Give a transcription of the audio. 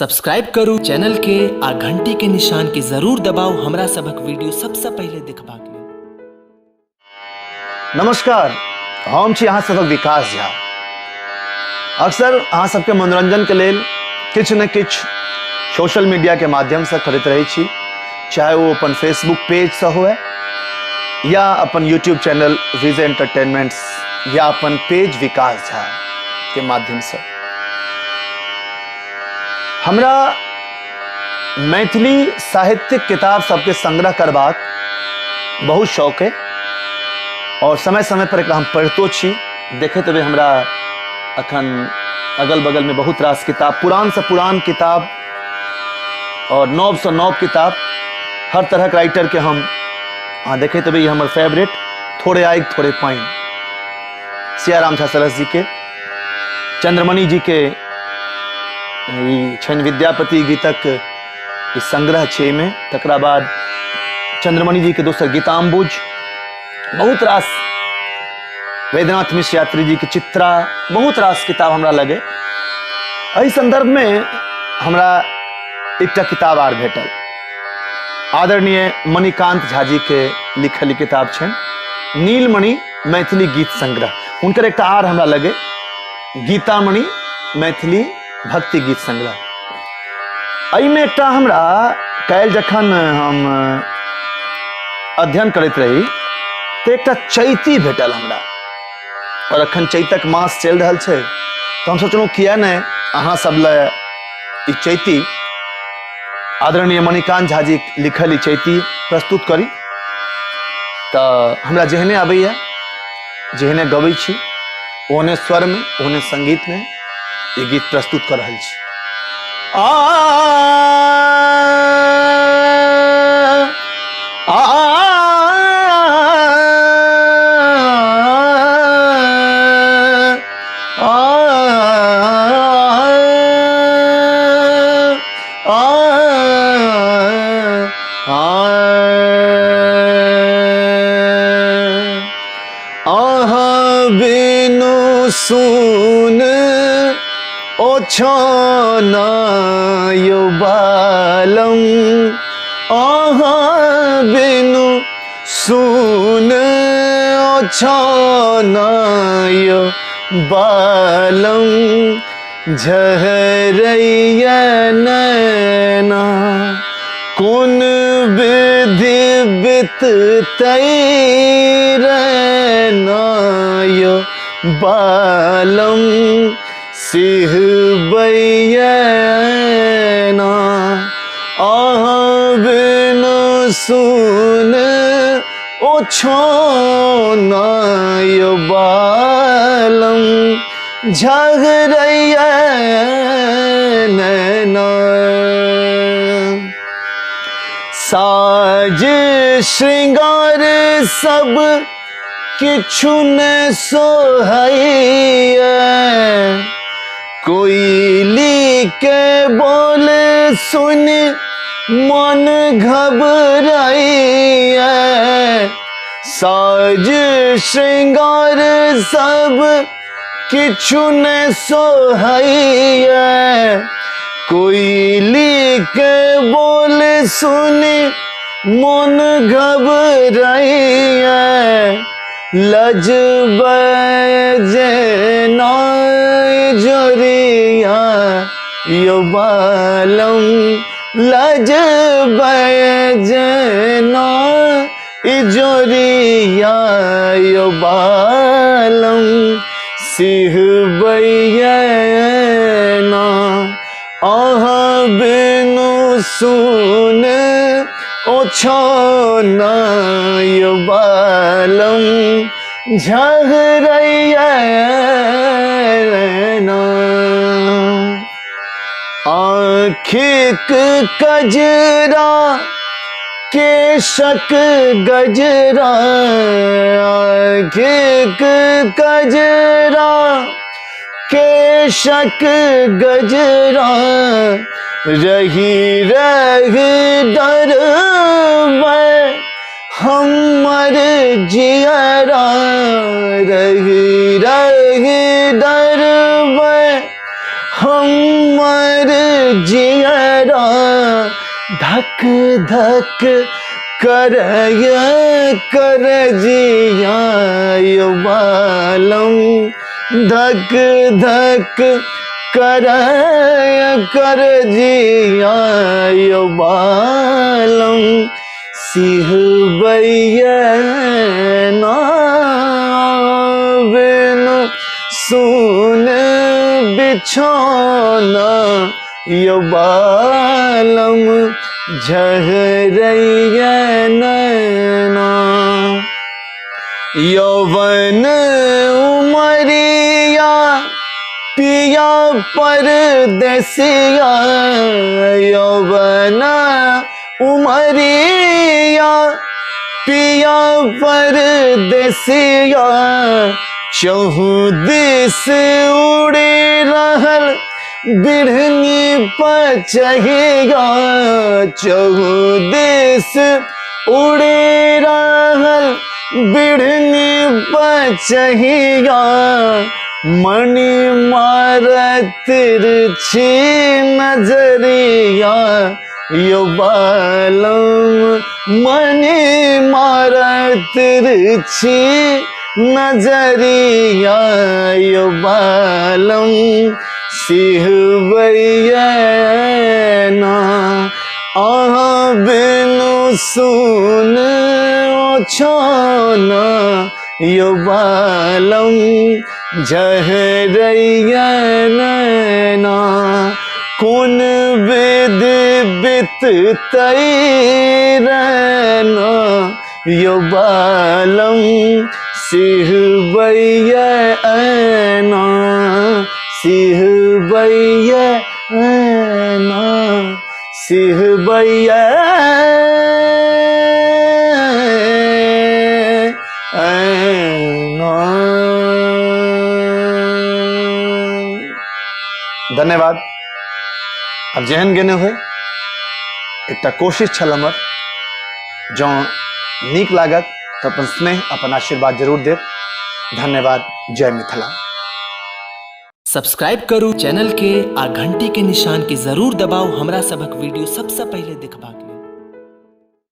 Subscribe करू channel के आ घंटी के निशान के जरूर दबाओ हमरा सबक वीडियो सबसे पहले देखबाक लेल। नमस्कार, हम छी अहाँ सबक विकास झा। अक्सर अहाँ सबके मनोरंजन के लेल किछु न किछु सोशल मीडिया के माध्यम से करैत रहै छी, चाहे वो अपन फेसबुक पेज से हुए या अपन यूट्यूब चैनल विज एंटरटेनमेंट्स या अपन पेज विकास झा के माध्यम से। हमरा मैथिली साहित्यिक किताब सबके संग्रह करबाक बहुत शौक है और समय समय पर एकरा हम पढ़तो छी। देखैत हेबै हमरा अखन अगल बगल में बहुत रास किताब, पुरान से पुरान किताब और नव से नव किताब, हर तरह के राइटर के हम देखैत हेबै। हमर फेवरेट थोड़े आगि थोड़े पानि, सियाराम झा सरस जी के, चंद्रमणि जी के छनि विद्यापति गीतक संग्रह छे में, तकरा बाद चंद्रमणि जी के दोसर गीताम्बुज, बहुत रास वैद्यनाथ मिश्र यात्री जी के चित्रा, बहुत रास किताब हमरा लगे। एहि संदर्भ में हमरा एकटा किताब आर भेटल, आदरणीय मणिकांत झा जी के लिखल किताब छनि नीलमणि मैथिली गीत संग्रह। हुनकर एकटा आर हमरा लगे गीतामणि मैथिली भक्ति गीत संग्रह। एहि में एकटा हमरा काल्हि जखन हम अध्ययन करैत रही तो एकटा चैती भेटल हमरा, और अखन चैतक मास चलि रहल छै, तो हम सोचलहुँ किया नहीं अहाँ सब ले ई चैती आदरणीय मणिकांत झा जी लिखल ई चैती प्रस्तुत करी। तो हमरा जेहने आबैया, जेहने गबै छी, ओहने स्वर में, ओहने संगीत में ये गीत प्रस्तुत कर रहल छी। बिनु सुन ओछाना यो बालम, बिनु सुन ओछाना यो बालम, झहरैया नैना कोन विधि बिततै रैना यो बालम, सिहबैया बिनु सुन ओछाना यो बालम, झगरैया नैना। साज श्रृंगार सब किछु न सोहैया, कोयली के बोल सुन मन घबराइया। साज श्रृंगार सब किछु न सोहैया, कोयली के बोल सुन मन घबराइया। लज बजना जोरिया यो बालम, लज बजना जोरिया यो बालम, सिहबैया बिनु सुन ओछाना यो बालम, झगरैया नैना। आँखिक कजरा केशक गजरा, आँखिक कजरा केशक गजरा, रही रही डरबै हमर जियरा, रही रही डरबै हमर जियरा धक धक करय कर जिया यो बालम धक धक करय कर जिया यो बालम सिहबैया बिनु सुन बिछौना यो बालम झहरैया नैना यौवन उमरिया पिया परदेसिया यौवन उमरिया पिया परदेसिया चहुदिस उड़े रहल बिढ़नी पचहिया चहुदिस उड़े रहल बिढ़नी पचहिया मणि मारत तिरछी नजरिया यो बालम मणि मारत तिरछी नजरिया यो बालम सिहबैया अहाँ बिनु सुन ओछाना यो बालम झहरैया नैना कोन विध बिततै रहना यो बालम सिहबैया सिहबैया सिहबैया धन्यवाद। अब जेहन गेने हुए एकटा कोशिश छल हमर जँ नीक लागत तो अपन स्नेह अपन आशीर्वाद जरूर देव। धन्यवाद। जय मिथिला। सब्सक्राइब करू चैनल के आ घंटी के निशान के जरूर दबाओ हमरा सबक वीडियो सबसे पहले देखबाक लेल।